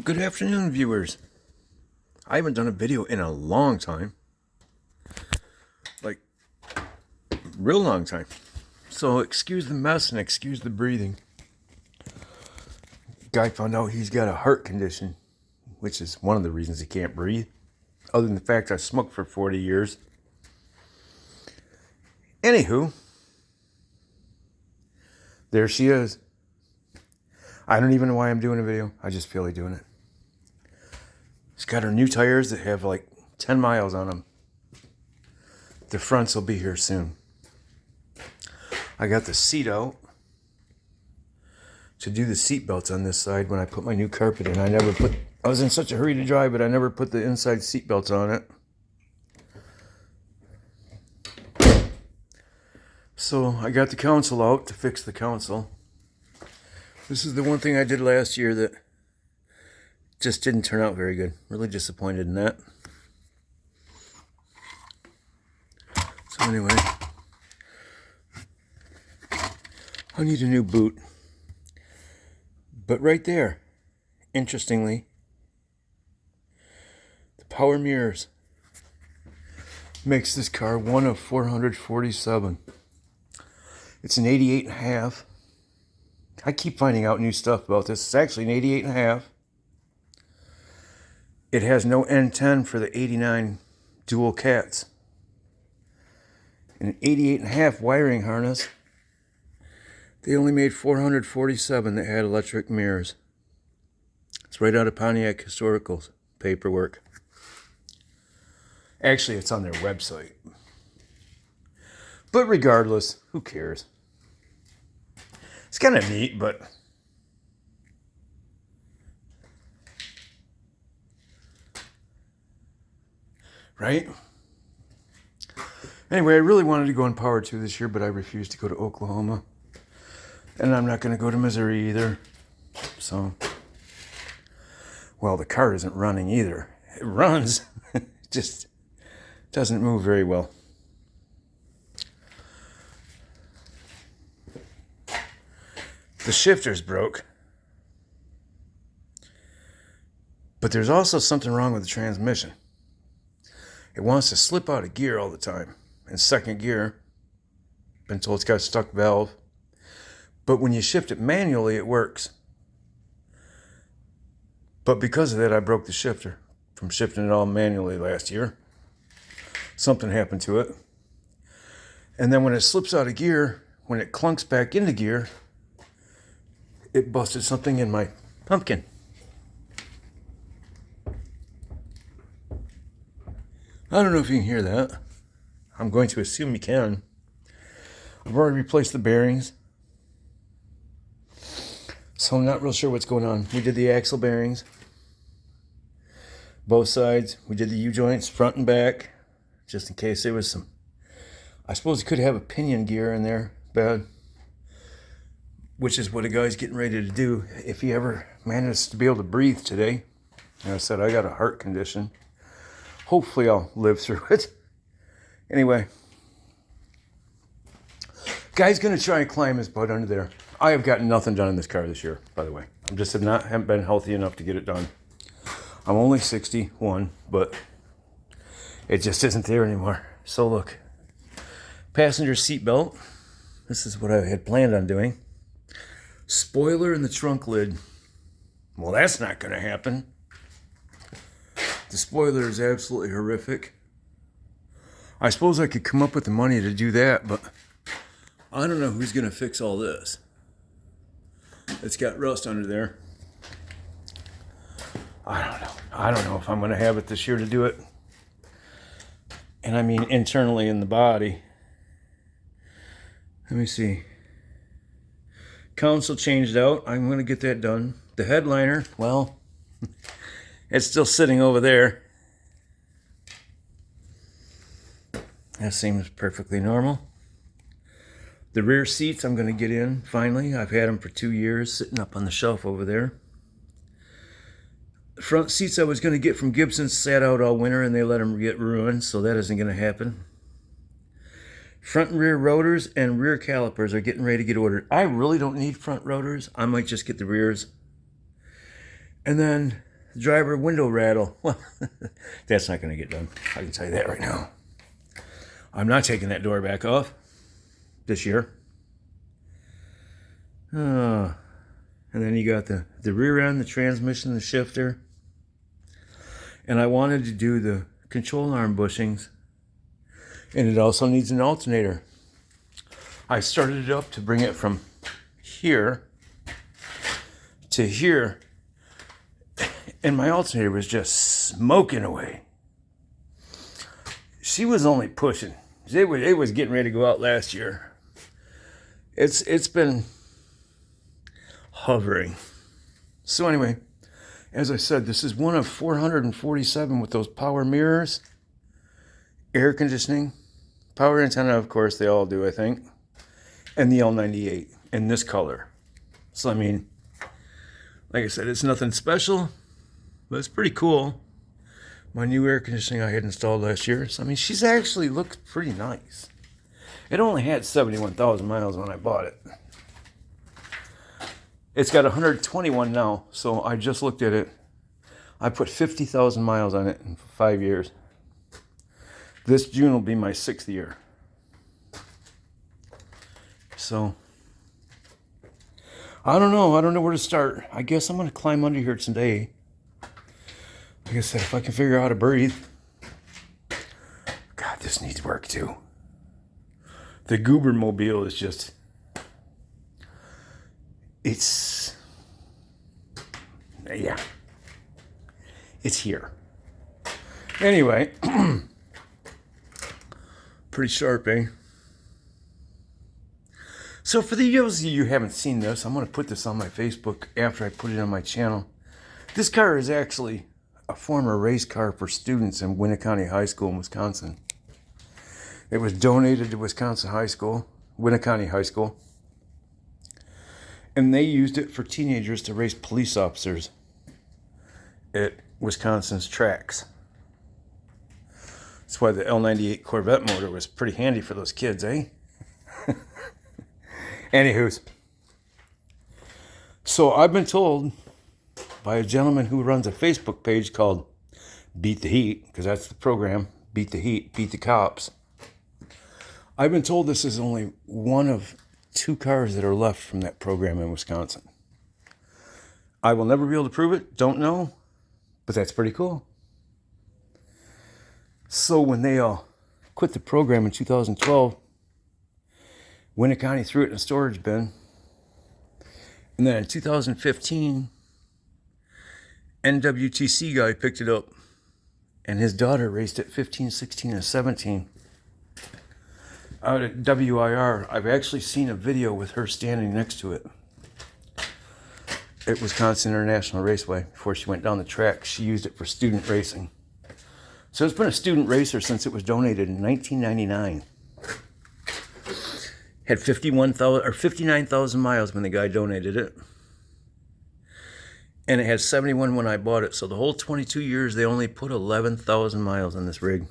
Good afternoon, viewers. I haven't done a video in a long time. Like, real long time. So excuse the mess and excuse the breathing. Guy found out he's got a heart condition, which is one of the reasons he can't breathe. Other than the fact I smoked for 40 years. Anywho, there she is. I don't even know why I'm doing a video. I just feel like doing it. She's got her new tires that have like 10 miles on them. The fronts will be here soon. I got the seat out to do the seat belts on this side when I put my new carpet in. I was in such a hurry to drive, but I never put the inside seat belts on it. So I got the console out to fix the console. This is the one thing I did last year that just didn't turn out very good. Really disappointed in that. So anyway, I need a new boot. But right there, interestingly, the power mirrors makes this car one of 447. It's an 88.5. I keep finding out new stuff about this. It's actually an 88.5. It has no N10 for the 89 dual cats. And an 88.5 wiring harness. They only made 447 that had electric mirrors. It's right out of Pontiac Historical's paperwork. Actually, it's on their website. But regardless, who cares? It's kind of neat, but right? Anyway, I really wanted to go on Power 2 this year, but I refused to go to Oklahoma. And I'm not going to go to Missouri either. So, well, the car isn't running either. It runs, it just doesn't move very well. The shifter's broke. But there's also something wrong with the transmission. It wants to slip out of gear all the time. In second gear, been told it's got a stuck valve. But when you shift it manually, it works. But because of that, I broke the shifter from shifting it all manually last year. Something happened to it. And then when it slips out of gear, when it clunks back into gear, it busted something in my pumpkin. I don't know if you can hear that. I'm going to assume you can. I've already replaced the bearings. So I'm not real sure what's going on. We did the axle bearings. Both sides. We did the U-joints, front and back. Just in case there was some... I suppose you could have a pinion gear in there. Bad. Which is what a guy's getting ready to do if he ever manages to be able to breathe today. Like I said, I got a heart condition. Hopefully I'll live through it. Anyway. Guy's going to try and climb his butt under there. I have gotten nothing done in this car this year, by the way. I just haven't been healthy enough to get it done. I'm only 61, but it just isn't there anymore. So look. Passenger seat belt. This is what I had planned on doing. Spoiler in the trunk lid. Well, that's not going to happen. The spoiler is absolutely horrific. I suppose I could come up with the money to do that, but I don't know who's going to fix all this. It's got rust under there. I don't know. I don't know if I'm going to have it this year to do it. And I mean internally in the body. Let me see. Console changed out. I'm going to get that done. The headliner, well, it's still sitting over there. That seems perfectly normal. The rear seats I'm going to get in finally. I've had them for 2 years sitting up on the shelf over there. The front seats I was going to get from Gibson sat out all winter and they let them get ruined, so that isn't going to happen. Front and rear rotors and rear calipers are getting ready to get ordered. I really don't need front rotors. I might just get the rears. And then the driver window rattle. Well, that's not going to get done. I can tell you that right now. I'm not taking that door back off this year. And then you got the rear end, the transmission, the shifter. And I wanted to do the control arm bushings. And it also needs an alternator. I started it up to bring it from here to here. And my alternator was just smoking away. She was only pushing. It was getting ready to go out last year. It's been hovering. So anyway, as I said, this is one of 447 with those power mirrors, air conditioning, power antenna, of course, they all do, I think, and the L98 in this color. So, I mean, like I said, it's nothing special, but it's pretty cool. My new air conditioning I had installed last year. So, I mean, she's actually looks pretty nice. It only had 71,000 miles when I bought it. It's got 121 now, so I just looked at it. I put 50,000 miles on it in 5 years. This June will be my 6th year. So, I don't know where to start. I guess I'm going to climb under here today. Like I said, if I can figure out how to breathe. God, this needs work too. The Goober Mobile is just... It's... Yeah. It's here. Anyway. Pretty sharp, eh? So for those of you who haven't seen this, I'm going to put this on my Facebook after I put it on my channel. This car is actually a former race car for students in Winneconne High School in Wisconsin. It was donated to Wisconsin High School, Winneconne High School. And they used it for teenagers to race police officers at Wisconsin's tracks. That's why the L98 Corvette motor was pretty handy for those kids, eh? Anywho's. So I've been told by a gentleman who runs a Facebook page called Beat the Heat, because that's the program, Beat the Heat, Beat the Cops. I've been told this is only one of 2 cars that are left from that program in Wisconsin. I will never be able to prove it, don't know, but that's pretty cool. So when they quit the program in 2012, Winneconne threw it in a storage bin. And then in 2015, NWTC guy picked it up. And his daughter raced it 15, 16, and 17. Out at WIR. I've actually seen a video with her standing next to it. At Wisconsin International Raceway. Before she went down the track, she used it for student racing. So it's been a student racer since it was donated in 1999. Had 59,000 miles when the guy donated it. And it had 71 when I bought it. So the whole 22 years, they only put 11,000 miles on this rig.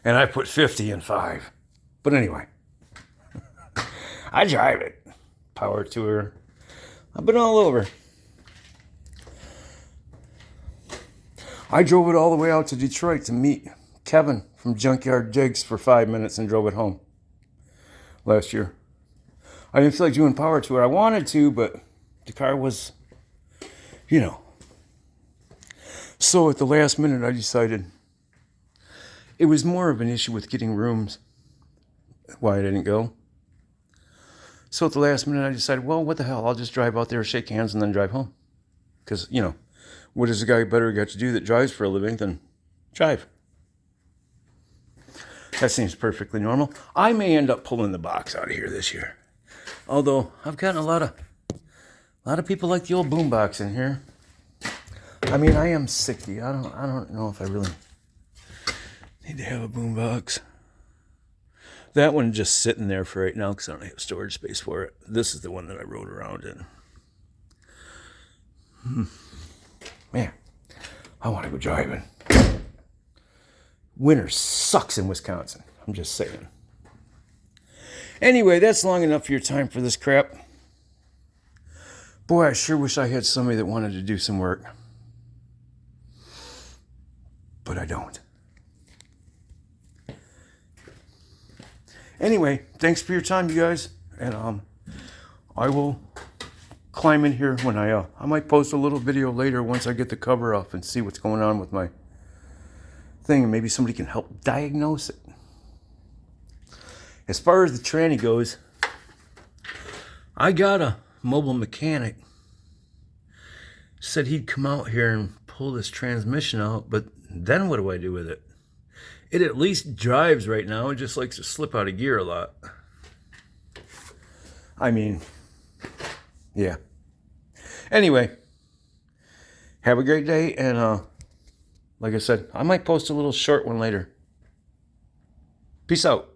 And I put 50 in 5. But anyway, I drive it. Power Tour. I've been all over. I drove it all the way out to Detroit to meet Kevin from Junkyard Jigs for 5 minutes and drove it home last year. I didn't feel like doing Power Tour. I wanted to, but the car was, you know. So at the last minute, I decided it was more of an issue with getting rooms, why I didn't go. So at the last minute, I decided, well, what the hell? I'll just drive out there, shake hands, and then drive home. Because, you know, what does a guy better got to do that drives for a living than drive? That seems perfectly normal. I may end up pulling the box out of here this year. Although I've gotten a lot of people like the old boombox in here. I mean, I am 60. I don't know if I really need to have a boombox. That one just sitting there for right now because I don't have storage space for it. This is the one that I rode around in. Man, I want to go driving. Winter sucks in Wisconsin. I'm just saying. Anyway, that's long enough for your time for this crap. Boy, I sure wish I had somebody that wanted to do some work. But I don't. Anyway, thanks for your time, you guys. And I will climb in here when I might post a little video later once I get the cover off and see what's going on with my thing, and maybe somebody can help diagnose it. As far as the tranny goes, I got a mobile mechanic. Said he'd come out here and pull this transmission out, but then what do I do with it? It at least drives right now. It just likes to slip out of gear a lot. I mean, yeah. Anyway, have a great day, and like I said, I might post a little short one later. Peace out.